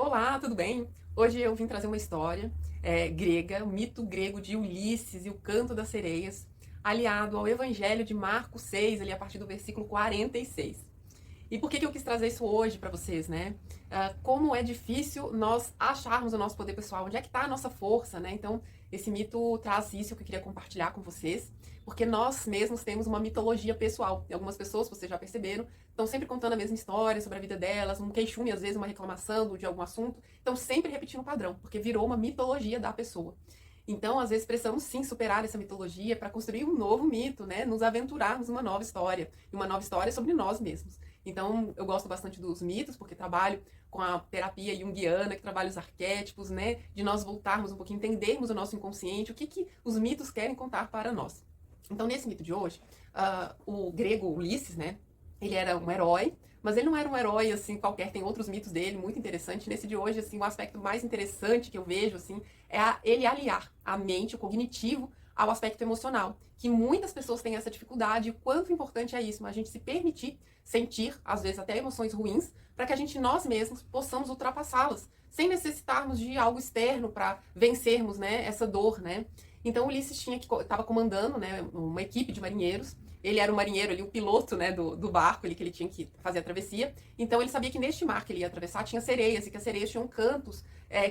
Olá, tudo bem? Hoje eu vim trazer uma história grega, o mito grego de Ulisses e o Canto das Sereias, aliado ao Evangelho de Marcos 6, ali a partir do versículo 46. E por que eu quis trazer isso hoje para vocês, né? Como é difícil nós acharmos o nosso poder pessoal, onde é que está a nossa força, né? Então, esse mito traz isso que eu queria compartilhar com vocês, porque nós mesmos temos uma mitologia pessoal. E algumas pessoas, vocês já perceberam, estão sempre contando a mesma história sobre a vida delas, um queixume, às vezes uma reclamação de algum assunto, estão sempre repetindo o padrão, porque virou uma mitologia da pessoa. Então, às vezes, precisamos sim superar essa mitologia para construir um novo mito, né? Nos aventurarmos numa nova história. E uma nova história sobre nós mesmos. Então, eu gosto bastante dos mitos, porque trabalho com a terapia junguiana, que trabalha os arquétipos, né? De nós voltarmos um pouquinho, entendermos o nosso inconsciente, o que os mitos querem contar para nós. Então, nesse mito de hoje, o grego Ulisses, né? Ele era um herói, mas ele não era um herói assim qualquer, tem outros mitos dele muito interessante. Nesse de hoje, assim, o aspecto mais interessante que eu vejo assim é ele aliar a mente, o cognitivo, ao aspecto emocional, que muitas pessoas têm essa dificuldade, e o quanto importante é isso, a gente se permitir sentir, às vezes até emoções ruins, para que a gente nós mesmos possamos ultrapassá-las, sem necessitarmos de algo externo para vencermos, né, essa dor, né? Então Ulisses estava comandando, né, uma equipe de marinheiros. Ele era o marinheiro ali, o piloto, né, do barco ali, que ele tinha que fazer a travessia. Então ele sabia que neste mar que ele ia atravessar tinha sereias, e que as sereias tinham cantos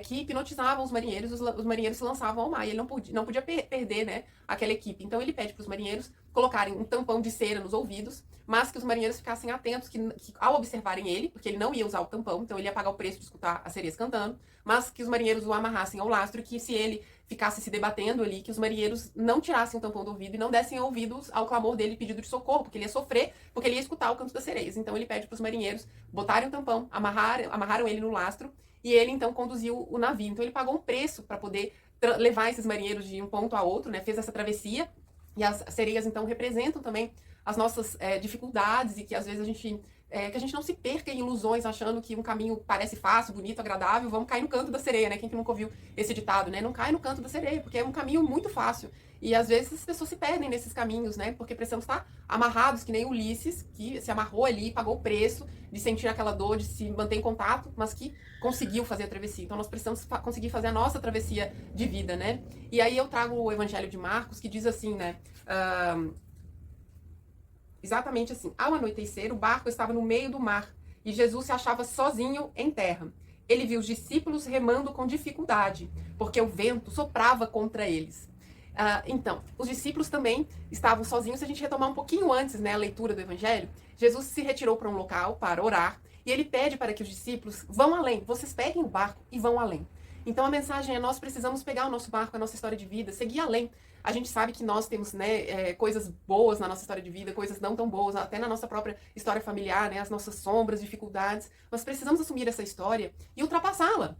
que hipnotizavam os marinheiros, os marinheiros se lançavam ao mar, e ele não podia perder, né, aquela equipe. Então ele pede para os marinheiros colocarem um tampão de cera nos ouvidos, mas que os marinheiros ficassem atentos, que ao observarem ele, porque ele não ia usar o tampão, então ele ia pagar o preço de escutar as sereias cantando, mas que os marinheiros o amarrassem ao lastro, e que se ele ficasse se debatendo ali, que os marinheiros não tirassem o tampão do ouvido e não dessem ouvidos ao clamor dele pedido de socorro, porque ele ia sofrer, porque ele ia escutar o canto das sereias. Então ele pede para os marinheiros botarem o tampão, amarraram ele no lastro, e ele então conduziu o navio. Então ele pagou um preço para poder levar esses marinheiros de um ponto a outro, né? Fez essa travessia, e as sereias então representam também as nossas dificuldades, e que às vezes que a gente não se perca em ilusões achando que um caminho parece fácil, bonito, agradável, vamos cair no canto da sereia, né? Quem que nunca ouviu esse ditado, né? Não cai no canto da sereia, porque é um caminho muito fácil. E às vezes as pessoas se perdem nesses caminhos, né? Porque precisamos estar amarrados, que nem Ulisses, que se amarrou ali, pagou o preço de sentir aquela dor, de se manter em contato, mas que conseguiu fazer a travessia. Então nós precisamos conseguir fazer a nossa travessia de vida, né? E aí eu trago o Evangelho de Marcos, que diz assim, né? Exatamente assim. Ao anoitecer, o barco estava no meio do mar e Jesus se achava sozinho em terra. Ele viu os discípulos remando com dificuldade, porque o vento soprava contra eles. Então, os discípulos também estavam sozinhos. Se a gente retomar um pouquinho antes, né, a leitura do Evangelho, Jesus se retirou para um local para orar e ele pede para que os discípulos vão além. Vocês peguem o barco e vão além. Então a mensagem é: nós precisamos pegar o nosso barco, a nossa história de vida, seguir além. A gente sabe que nós temos, né, coisas boas na nossa história de vida, coisas não tão boas, até na nossa própria história familiar, né, as nossas sombras, dificuldades. Nós precisamos assumir essa história e ultrapassá-la.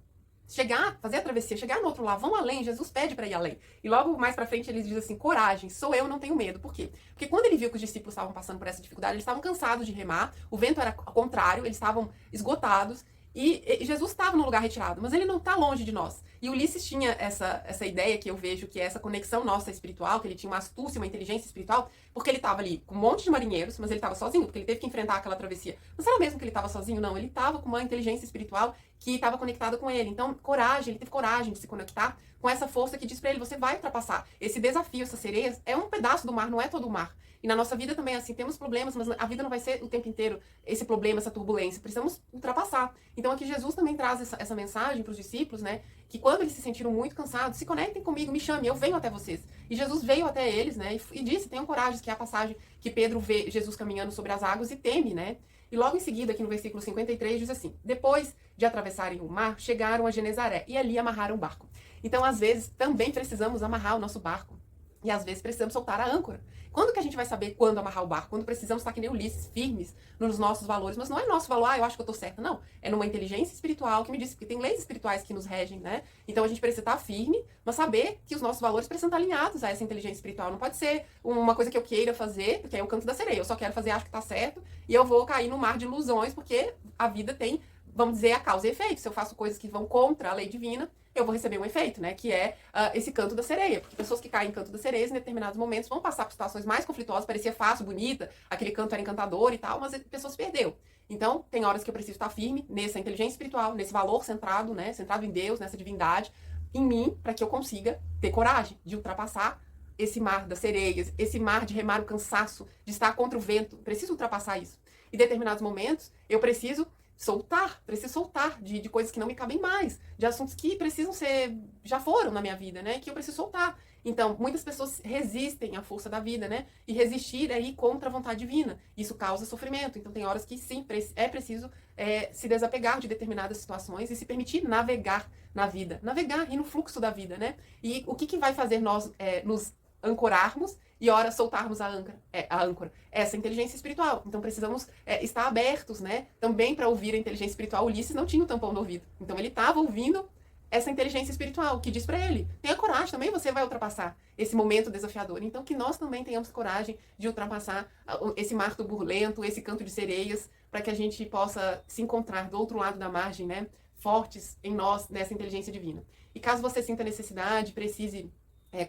Chegar, fazer a travessia, chegar no outro lado, vão além. Jesus pede para ir além. E logo mais para frente ele diz assim: coragem, sou eu, não tenho medo. Por quê? Porque quando ele viu que os discípulos estavam passando por essa dificuldade, eles estavam cansados de remar, o vento era ao contrário, eles estavam esgotados. E Jesus estava num lugar retirado, mas ele não está longe de nós. E Ulisses tinha essa ideia que eu vejo, que é essa conexão nossa espiritual, que ele tinha uma astúcia, uma inteligência espiritual, porque ele estava ali com um monte de marinheiros, mas ele estava sozinho, porque ele teve que enfrentar aquela travessia. Mas será mesmo que ele estava sozinho? Não, ele estava com uma inteligência espiritual que estava conectada com ele. Então, coragem, ele teve coragem de se conectar com essa força que diz para ele: você vai ultrapassar. Esse desafio, essas sereias, é um pedaço do mar, não é todo o mar. E na nossa vida também é assim, temos problemas, mas a vida não vai ser o tempo inteiro esse problema, essa turbulência. Precisamos ultrapassar. Então aqui Jesus também traz essa mensagem para os discípulos, né? Que quando eles se sentiram muito cansados, se conectem comigo, me chamem, eu venho até vocês. E Jesus veio até eles, né? E disse: tenham coragem, que é a passagem que Pedro vê Jesus caminhando sobre as águas e teme, né? E logo em seguida, aqui no versículo 53, diz assim: depois de atravessarem o mar, chegaram a Genezaré e ali amarraram o barco. Então, às vezes, também precisamos amarrar o nosso barco. E às vezes precisamos soltar a âncora. Quando que a gente vai saber quando amarrar o barco? Quando precisamos estar que nem Ulisses, firmes nos nossos valores. Mas não é nosso valor: eu acho que eu tô certa. Não. É numa inteligência espiritual que me diz, porque tem leis espirituais que nos regem, né? Então a gente precisa estar firme, mas saber que os nossos valores precisam estar alinhados a essa inteligência espiritual. Não pode ser uma coisa que eu queira fazer, porque é o canto da sereia. Eu só quero fazer, acho que tá certo, e eu vou cair no mar de ilusões, porque a vida tem, vamos dizer, a causa e efeito. Se eu faço coisas que vão contra a lei divina, eu vou receber um efeito, né? Que é esse canto da sereia. Porque pessoas que caem em canto da sereia, em determinados momentos, vão passar por situações mais conflituosas. Parecia fácil, bonita, aquele canto era encantador e tal, mas a pessoa se perdeu. Então, tem horas que eu preciso estar firme nessa inteligência espiritual, nesse valor centrado, né? Centrado em Deus, nessa divindade, em mim, para que eu consiga ter coragem de ultrapassar esse mar das sereias, esse mar de remar o cansaço, de estar contra o vento. Preciso ultrapassar isso. Em determinados momentos, eu preciso soltar de coisas que não me cabem mais, de assuntos que precisam ser, já foram na minha vida, né? Que eu preciso soltar. Então, muitas pessoas resistem à força da vida, né? E resistir é ir contra a vontade divina. Isso causa sofrimento. Então, tem horas que sim, é preciso se desapegar de determinadas situações e se permitir navegar na vida. Navegar, ir no fluxo da vida, né? E o que vai fazer nós nos ancorarmos e ora soltarmos a âncora. Essa inteligência espiritual. Então precisamos estar abertos, né? Também para ouvir a inteligência espiritual. Ulisses não tinha o tampão no ouvido. Então ele estava ouvindo essa inteligência espiritual que diz para ele: tenha coragem, também você vai ultrapassar esse momento desafiador. Então que nós também tenhamos coragem de ultrapassar esse mar turbulento, esse canto de sereias, para que a gente possa se encontrar do outro lado da margem, né? Fortes em nós, nessa inteligência divina. E caso você sinta necessidade, precise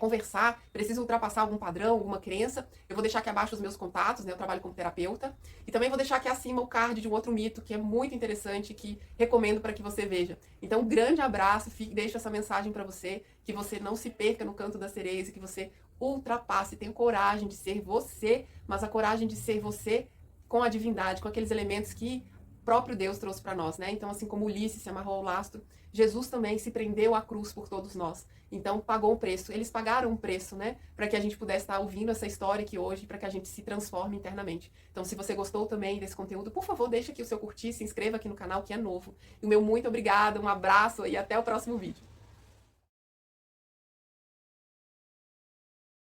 conversar, precisa ultrapassar algum padrão, alguma crença, eu vou deixar aqui abaixo os meus contatos, né? Eu trabalho como terapeuta. E também vou deixar aqui acima o card de um outro mito que é muito interessante, que recomendo para que você veja. Então, um grande abraço, deixo essa mensagem para você, que você não se perca no canto das sereias e que você ultrapasse, tenha coragem de ser você, mas a coragem de ser você com a divindade, com aqueles elementos que próprio Deus trouxe para nós, né? Então, assim como Ulisses se amarrou ao lastro, Jesus também se prendeu à cruz por todos nós. Então, pagou um preço. Eles pagaram um preço, né? Para que a gente pudesse estar ouvindo essa história aqui hoje, para que a gente se transforme internamente. Então, se você gostou também desse conteúdo, por favor, deixa aqui o seu curtir, se inscreva aqui no canal, que é novo. E o meu muito obrigada, um abraço e até o próximo vídeo.